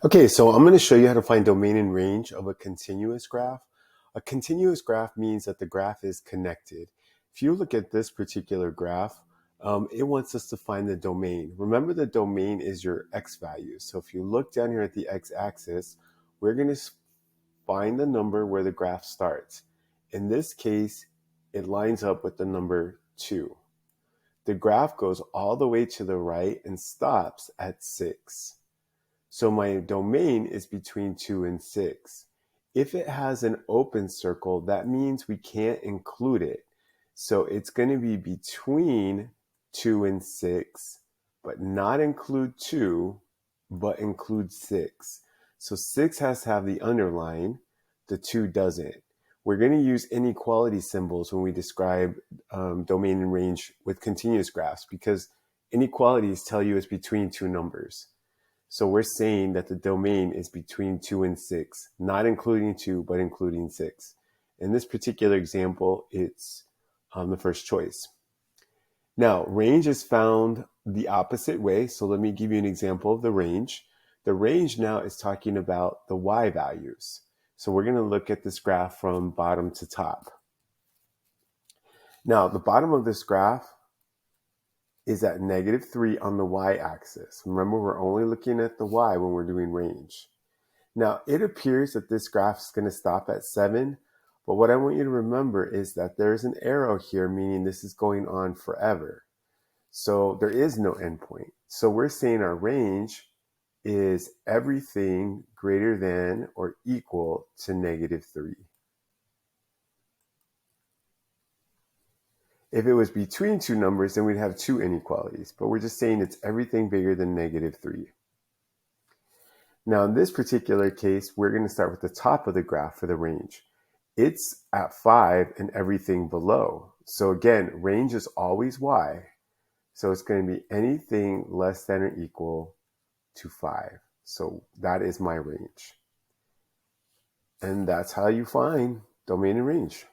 Okay, so I'm going to show you how to find domain and range of a continuous graph. A continuous graph means that the graph is connected. If you look at this particular graph, it wants us to find the domain. Remember, the domain is your x value. So if you look down here at the x-axis, we're going to find the number where the graph starts. In this case, it lines up with the number 2. The graph goes all the way to the right and stops at 6. So my domain is between 2 and 6. If it has an open circle, that means we can't include it. So it's going to be between 2 and 6, but not include 2, but include 6. So 6 has to have the underline, the 2 doesn't. We're going to use inequality symbols when we describe domain and range with continuous graphs because inequalities tell you it's between two numbers. So we're saying that the domain is between 2 and 6, not including 2, but including 6. In this particular example, it's the first choice. Now, range is found the opposite way. So let me give you an example of the range. The range now is talking about the y values. So we're going to look at this graph from bottom to top. Now, the bottom of this graph is at -3 on the y-axis. Remember, we're only looking at the y when we're doing range. Now, it appears that this graph is going to stop at 7, but what I want you to remember is that there's an arrow here, meaning this is going on forever. So there is no endpoint. So we're saying our range is everything greater than or equal to -3. If it was between two numbers, then we'd have two inequalities, but we're just saying it's everything bigger than -3. Now, in this particular case, we're going to start with the top of the graph for the range. It's at 5 and everything below. So again, range is always y. So it's going to be anything less than or equal to 5. So that is my range. And that's how you find domain and range.